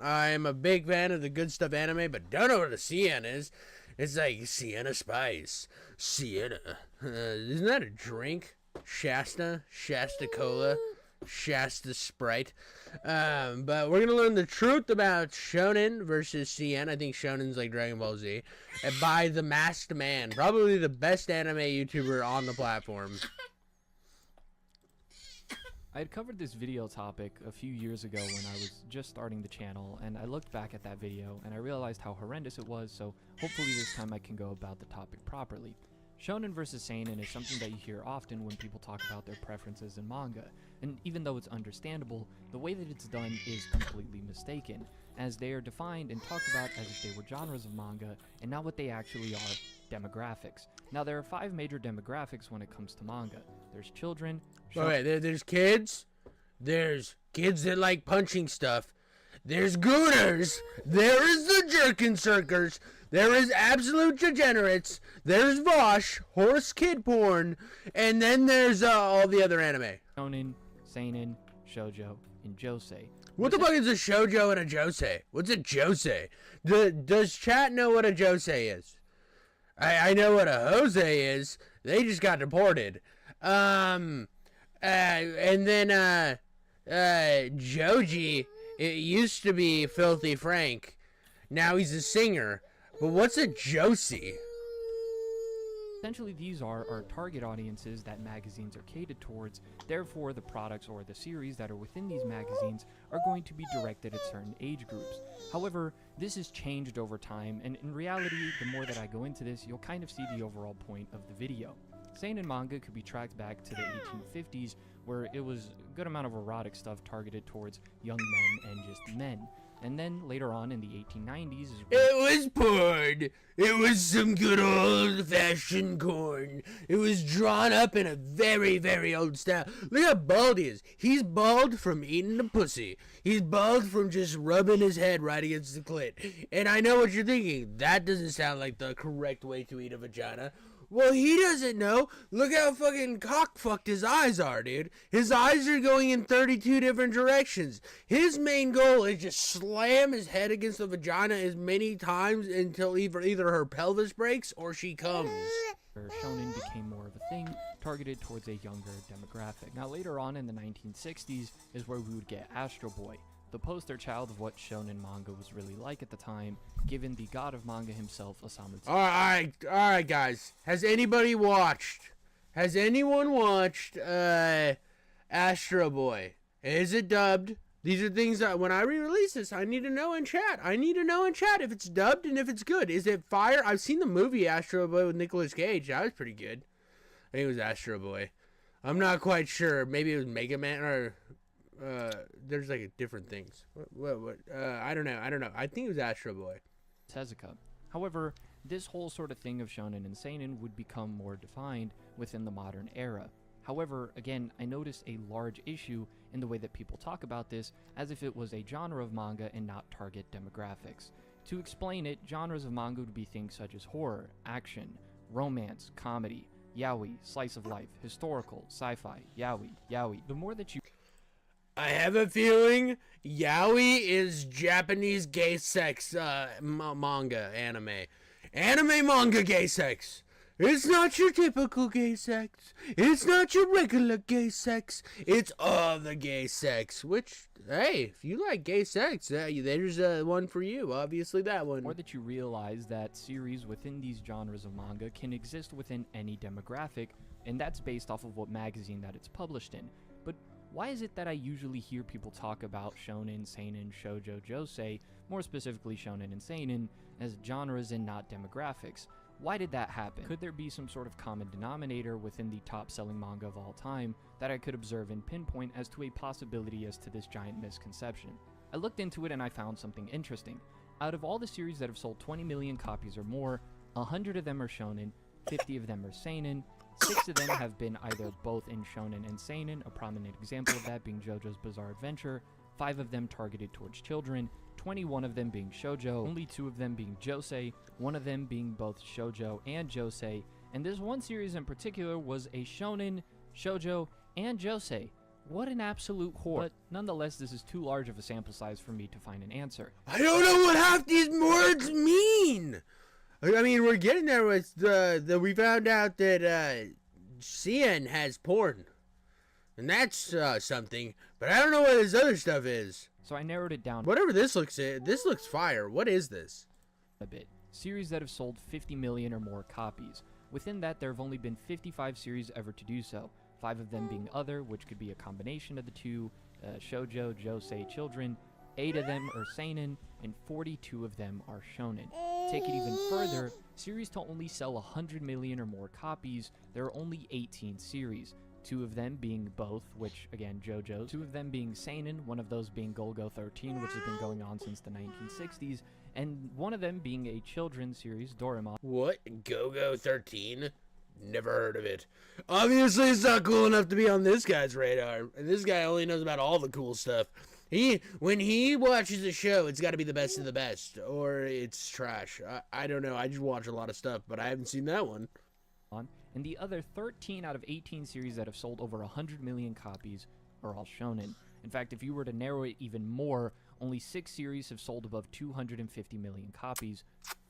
I'm a big fan of the good stuff anime, but don't know what a Sien is. It's like Sienna Spice. Sienna. Isn't that a drink? Shasta Cola, Shasta Sprite. But we're going to learn the truth about Shonen versus Sien. I think Shonen's like Dragon Ball Z. And by The Masked Man. Probably the best anime YouTuber on the platform. I had covered this video topic a few years ago when I was just starting the channel, and I looked back at that video and I realized how horrendous it was, so hopefully this time I can go about the topic properly. Shonen versus Seinen is something that you hear often when people talk about their preferences in manga, and even though it's understandable, the way that it's done is completely mistaken, as they are defined and talked about as if they were genres of manga, and not what they actually are, demographics. Now there are 5 major demographics when it comes to manga. There's children... there's kids, there's kids that like punching stuff, there's gooners, there is the jerkin circers, there is absolute degenerates, there's Vosh, horse kid porn, and then there's all the other anime. Shonen, Seinen, Shoujo, and Josei. What the fuck is a shoujo and a josei? What's a josei? Does chat know what a josei is? I know what a jose is. They just got deported. And then Joji, it used to be Filthy Frank. Now he's a singer. But what's a Josie? Essentially, these are our target audiences that magazines are catered towards. Therefore, the products or the series that are within these magazines are going to be directed at certain age groups. However, this has changed over time, and in reality, the more that I go into this, you'll kind of see the overall point of the video. Seinen manga could be tracked back to the 1850s, where it was a good amount of erotic stuff targeted towards young men and just men. And then later on in the 1890s is it was porn. It was some good old-fashioned corn. It was drawn up in a very, very old style. Look how bald he is. He's bald from eating the pussy. He's bald from just rubbing his head right against the clit. And I know what you're thinking. That doesn't sound like the correct way to eat a vagina. Well, he doesn't know. Look how fucking cock-fucked his eyes are, dude. His eyes are going in 32 different directions. His main goal is just slam his head against the vagina as many times until either her pelvis breaks or she comes. Where shonen became more of a thing, targeted towards a younger demographic. Now later on in the 1960s is where we would get Astro Boy, the poster child of what shonen manga was really like at the time, given the god of manga himself, Osamu Tezuka. Alright, guys. Has anyone watched Astro Boy? Is it dubbed? These are things that when I re-release this, I need to know in chat. I need to know in chat if it's dubbed and if it's good. Is it fire? I've seen the movie Astro Boy with Nicolas Cage. That was pretty good. I think it was Astro Boy. I'm not quite sure. Maybe it was Mega Man or... there's like different things. What? I don't know. I think it was Astro Boy. Tezuka. However, this whole sort of thing of shonen and seinen would become more defined within the modern era. However, again, I noticed a large issue in the way that people talk about this as if it was a genre of manga and not target demographics. To explain it, genres of manga would be things such as horror, action, romance, comedy, yaoi, slice of life, historical, sci-fi, yaoi. The more that you... I have a feeling yaoi is Japanese gay sex manga anime. Anime manga gay sex. It's not your typical gay sex. It's not your regular gay sex. It's all the gay sex. Which, hey, if you like gay sex, there's one for you. Obviously that one. Or that you realize that series within these genres of manga can exist within any demographic, and that's based off of what magazine that it's published in. But why is it that I usually hear people talk about shonen, seinen, shoujo, josei, more specifically shonen and seinen, as genres and not demographics? Why did that happen? Could there be some sort of common denominator within the top-selling manga of all time that I could observe and pinpoint as to a possibility as to this giant misconception? I looked into it and I found something interesting. Out of all the series that have sold 20 million copies or more, 100 of them are shonen, 50 of them are seinen, 6 of them have been either both in shonen and seinen, a prominent example of that being JoJo's Bizarre Adventure, 5 of them targeted towards children, 21 of them being shoujo, only 2 of them being josei, 1 of them being both shoujo and josei, and this one series in particular was a shonen, shoujo, and josei. What an absolute whore. But nonetheless, this is too large of a sample size for me to find an answer. I don't know what half these words mean. I mean, we're getting there with we found out that Sienen has porn, and that's something. But I don't know what this other stuff is. So I narrowed it down. Whatever this looks fire. What is this? A bit. Series that have sold 50 million or more copies. Within that, there have only been 55 series ever to do so. 5 of them being other, which could be a combination of the two, shoujo, josei, children. 8 of them are seinen, and 42 of them are shonen. Take it even further, series to only sell 100 million or more copies, there are only 18 series. 2 of them being both, which, again, JoJo's. 2 of them being seinen, one of those being Golgo 13, which has been going on since the 1960s, and one of them being a children's series, Doraemon. What? Golgo 13? Never heard of it. Obviously, it's not cool enough to be on this guy's radar. And this guy only knows about all the cool stuff. When he watches a show, it's got to be the best of the best, or it's trash. I don't know. I just watch a lot of stuff, but I haven't seen that one. And the other 13 out of 18 series that have sold over 100 million copies are all shonen. In fact, if you were to narrow it even more, only 6 series have sold above 250 million copies,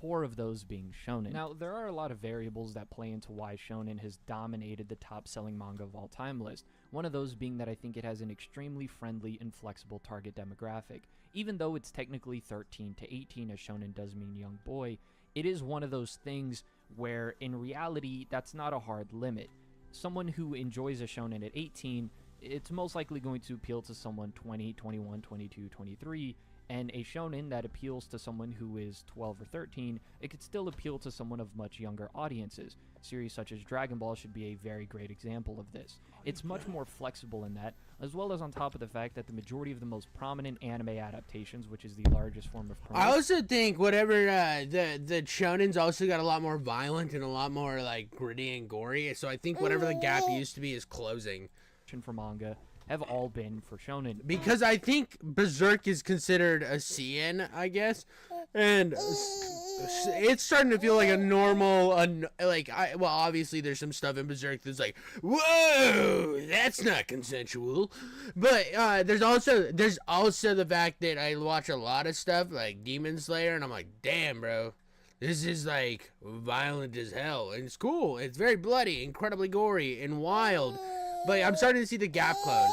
4 of those being shonen. Now, there are a lot of variables that play into why shonen has dominated the top-selling manga of all time list. One of those being that I think it has an extremely friendly and flexible target demographic. Even though it's technically 13 to 18, as shonen does mean young boy, it is one of those things where, in reality, that's not a hard limit. Someone who enjoys a shonen at 18, it's most likely going to appeal to someone 20, 21, 22, 23, and a shonen that appeals to someone who is 12 or 13, it could still appeal to someone of much younger audiences. Series such as Dragon Ball should be a very great example of this. It's much more flexible in that, as well as on top of the fact that the majority of the most prominent anime adaptations, which is the largest form of promotion. I also think whatever the shonen's also got a lot more violent and a lot more like gritty and gory. So I think whatever the gap used to be is closing. For manga have all been for shonen, because I think Berserk is considered a Sienen, I guess, and it's starting to feel like a normal, well, obviously there's some stuff in Berserk that's like, whoa, that's not consensual, but there's also the fact that I watch a lot of stuff like Demon Slayer, and I'm like, damn, bro, this is like violent as hell, and it's cool, it's very bloody, incredibly gory, and wild. But I'm starting to see the gap close.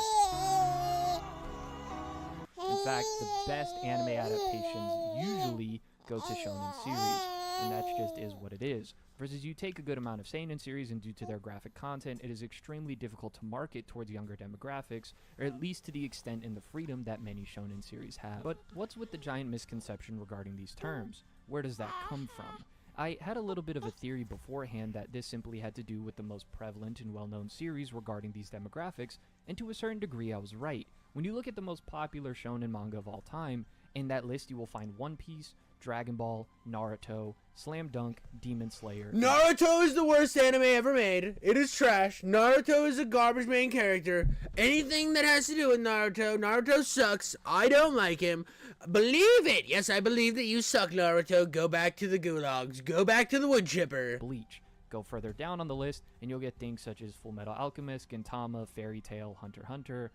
In fact, the best anime adaptations usually go to shonen series, and that just is what it is. Versus you take a good amount of seinen series, and due to their graphic content, it is extremely difficult to market towards younger demographics, or at least to the extent and the freedom that many shonen series have. But what's with the giant misconception regarding these terms? Where does that come from? I had a little bit of a theory beforehand that this simply had to do with the most prevalent and well-known series regarding these demographics, and to a certain degree I was right. When you look at the most popular shonen manga of all time, in that list you will find One Piece, Dragon Ball, Naruto, Slam Dunk, Demon Slayer. Naruto is the worst anime ever made. It is trash. Naruto is a garbage main character. Anything that has to do with Naruto sucks. I don't like him. Believe it. Yes, I believe that you suck, Naruto. Go back to the gulags. Go back to the wood chipper. Bleach. Go further down on the list, and you'll get things such as Fullmetal Alchemist, Gintama, Fairy Tail, Hunter x Hunter.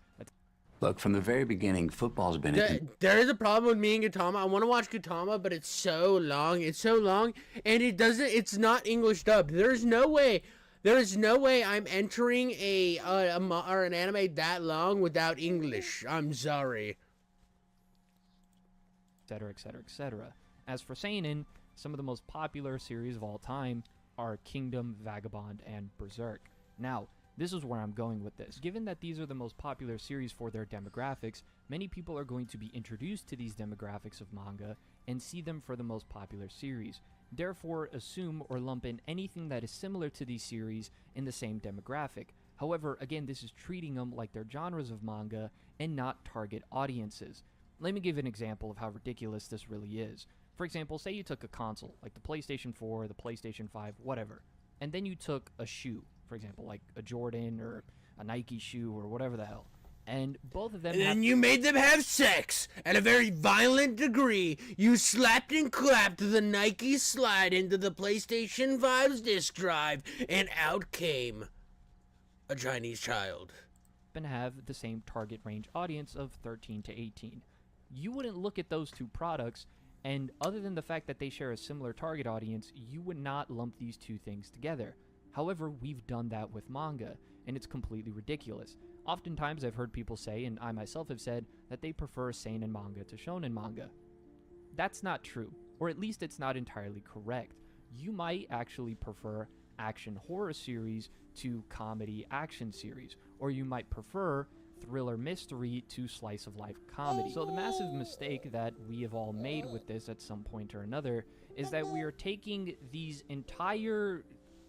Look, from the very beginning, football's been there is a problem with me and Gintama. I want to watch Gintama, but it's so long. It's so long, and it's not English dubbed. There's no way I'm entering an anime that long without English. I'm sorry. Etc., etc., etc. As for seinen, some of the most popular series of all time are Kingdom, Vagabond, and Berserk. Now, this is where I'm going with this. Given that these are the most popular series for their demographics, many people are going to be introduced to these demographics of manga and see them for the most popular series. Therefore, assume or lump in anything that is similar to these series in the same demographic. However, again, this is treating them like they're genres of manga and not target audiences. Let me give an example of how ridiculous this really is. For example, say you took a console, like the PlayStation 4, the PlayStation 5, whatever, and then you took a shoe, for example, like a Jordan or a Nike shoe or whatever the hell, and both of them and you made them have sex at a very violent degree. You slapped and clapped the Nike slide into the PlayStation 5's disk drive, and out came a Chinese child. and have the same target range audience of 13 to 18. You wouldn't look at those two products, and other than the fact that they share a similar target audience, you would not lump these two things together. However, we've done that with manga, and it's completely ridiculous. Oftentimes I've heard people say, and I myself have said, that they prefer seinen manga to shonen manga. That's not true, or at least it's not entirely correct. You might actually prefer action horror series to comedy action series, or you might prefer thriller mystery to slice of life comedy. So the massive mistake that we have all made with this at some point or another is that we are taking these entire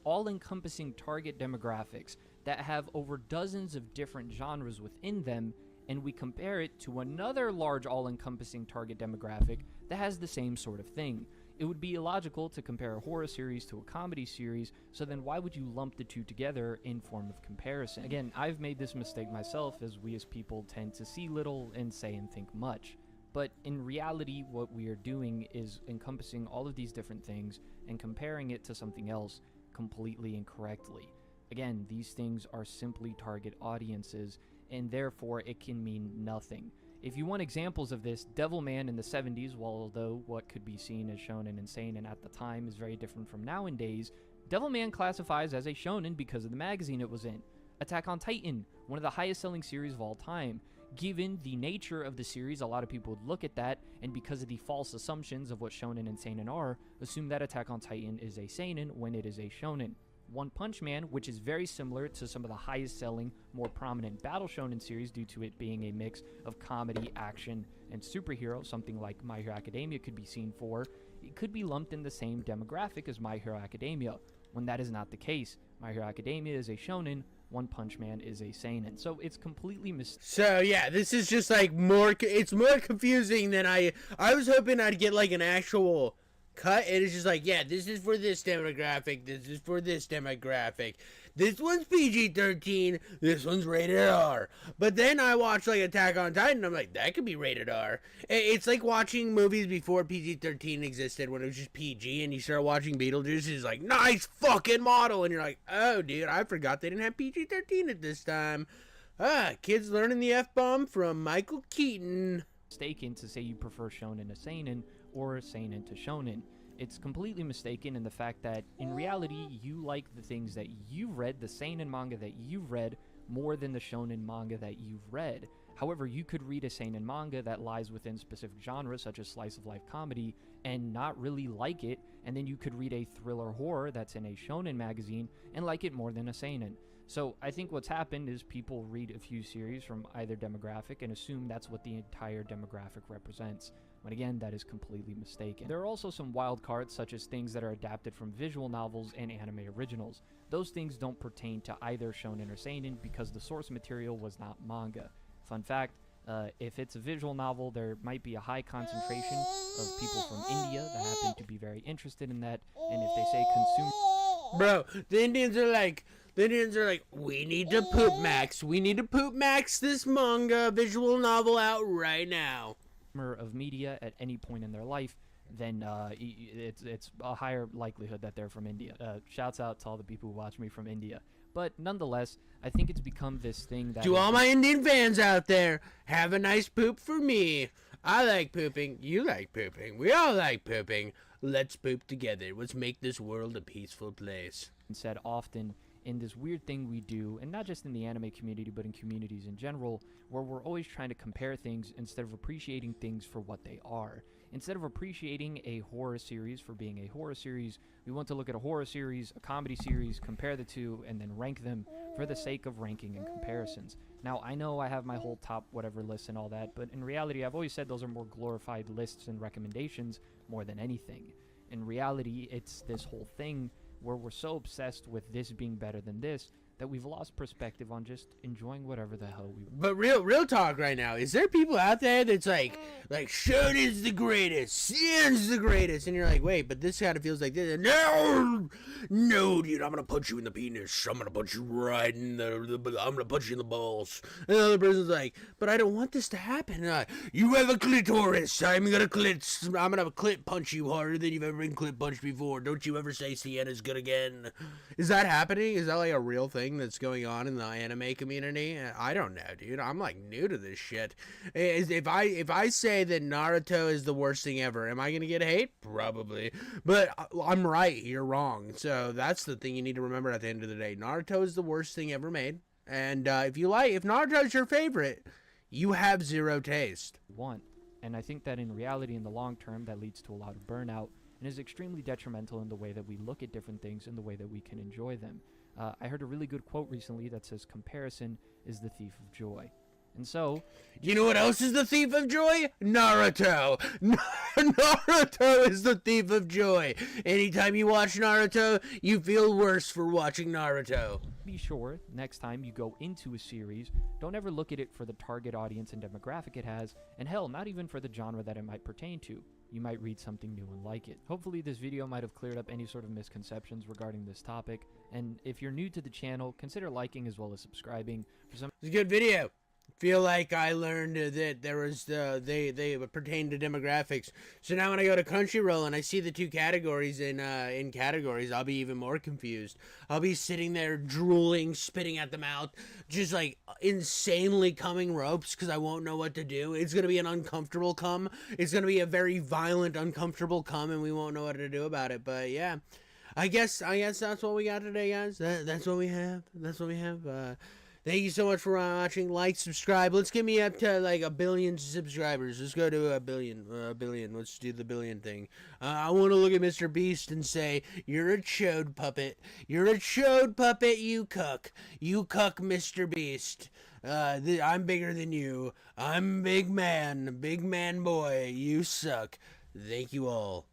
all-encompassing target demographics that have over dozens of different genres within them, and we compare it to another large all-encompassing target demographic that has the same sort of thing. It would be illogical to compare a horror series to a comedy series, so then why would you lump the two together in form of comparison? Again, I've made this mistake myself, as we as people tend to see little and say and think much. But in reality, what we are doing is encompassing all of these different things and comparing it to something else completely incorrectly. Again, these things are simply target audiences, and therefore it can mean nothing. If you want examples of this, Devilman in the 70s, although what could be seen as shonen and seinen at the time is very different from nowadays, Devilman classifies as a shonen because of the magazine it was in. Attack on Titan, one of the highest selling series of all time. Given the nature of the series, a lot of people would look at that, and because of the false assumptions of what shonen and seinen are, assume that Attack on Titan is a seinen when it is a shonen. One Punch Man, which is very similar to some of the highest selling, more prominent battle shonen series due to it being a mix of comedy, action, and superhero, something like My Hero Academia could be seen for, it could be lumped in the same demographic as My Hero Academia, when that is not the case. My Hero Academia is a shonen, One Punch Man is a seinen. So it's completely So yeah, this is just like it's more confusing than I was hoping I'd get like an actual cut. It is just like, yeah, this is for this demographic, this is for this demographic, this one's PG-13, this one's rated R. But then I watch like Attack on Titan, I'm like, that could be rated R. It's like watching movies before PG-13 existed, when it was just PG, and you start watching Beetlejuice, it's like, nice fucking model, and you're like, oh dude, I forgot they didn't have PG-13 at this time. Kids learning the F-bomb from Michael Keaton. Mistaken to say you prefer shonen to seinen or seinen to shonen. It's completely mistaken in the fact that in reality you like the things that you've read, the seinen manga that you've read, more than the shonen manga that you've read. However, you could read a seinen manga that lies within specific genres such as slice of life comedy and not really like it, and then you could read a thriller horror that's in a shonen magazine and like it more than a seinen. So I think what's happened is people read a few series from either demographic and assume that's what the entire demographic represents, when again, that is completely mistaken. There are also some wild cards, such as things that are adapted from visual novels and anime originals. Those things don't pertain to either shonen or seinen because the source material was not manga. Fun fact, if it's a visual novel, there might be a high concentration of people from India that happen to be very interested in that, and if they say consumer... Bro, the Indians are like, we need to poop max. We need to poop max this manga visual novel out right now. Of media at any point in their life, then it's a higher likelihood that they're from India. Shouts out to all the people who watch me from India. But nonetheless, I think it's become this thing that... To all my Indian fans out there, have a nice poop for me. I like pooping. You like pooping. We all like pooping. Let's poop together. Let's make this world a peaceful place. Said often in this weird thing we do, and not just in the anime community, but in communities in general, where we're always trying to compare things instead of appreciating things for what they are. Instead of appreciating a horror series for being a horror series, we want to look at a horror series, a comedy series, compare the two, and then rank them for the sake of ranking and comparisons. Now, I know I have my whole top whatever list and all that, but in reality, I've always said those are more glorified lists and recommendations more than anything. In reality, it's this whole thing where we're so obsessed with this being better than this that we've lost perspective on just enjoying whatever the hell we want. But real talk right now, is there people out there that's like Shonen's the greatest, Sien's the greatest, and you're like, wait, but this kind of feels like this. No, dude, I'm gonna punch you in the penis. I'm gonna punch you right in I'm gonna punch you in the balls. And the other person's like, but I don't want this to happen. You have a clitoris. I'm gonna clit punch you harder than you've ever been clit punched before. Don't you ever say Sienna's good again. Is that happening? Is that like a real thing thing that's going on in the anime community? I don't know, dude. I'm like new to this shit. If I say that Naruto is the worst thing ever, am I gonna get hate? Probably. But I'm right. You're wrong. So that's the thing you need to remember at the end of the day. Naruto is the worst thing ever made. And if Naruto's your favorite, you have zero taste. Want. And I think that in reality, in the long term, that leads to a lot of burnout and is extremely detrimental in the way that we look at different things and the way that we can enjoy them. I heard a really good quote recently that says, "Comparison is the thief of joy." And so, you know what else is the thief of joy? Naruto. Naruto is the thief of joy. Anytime you watch Naruto, you feel worse for watching Naruto. be sure next time you go into a series, don't ever look at it for the target audience and demographic it has, and hell, not even for the genre that it might pertain to. You might read something new and like it. Hopefully this video might have cleared up any sort of misconceptions regarding this topic, and if you're new to the channel, consider liking as well as subscribing for some. It's a good video. Feel like I learned that there was they pertain to demographics. So now when I go to Crunchyroll and I see the two categories in categories, I'll be even more confused. I'll be sitting there drooling, spitting at the mouth, just like insanely coming ropes because I won't know what to do. It's gonna be an uncomfortable cum. It's gonna be a very violent, uncomfortable cum, and we won't know what to do about it. But yeah, I guess that's what we got today, guys. That's what we have. That's what we have. Thank you so much for watching. Like, subscribe. Let's get me up to like 1 billion subscribers. Let's go to a billion. Let's do the billion thing. I want to look at Mr. Beast and say, "You're a chode puppet. You're a chode puppet. You cuck. You cuck, Mr. Beast. I'm bigger than you. I'm big man boy. You suck." Thank you all.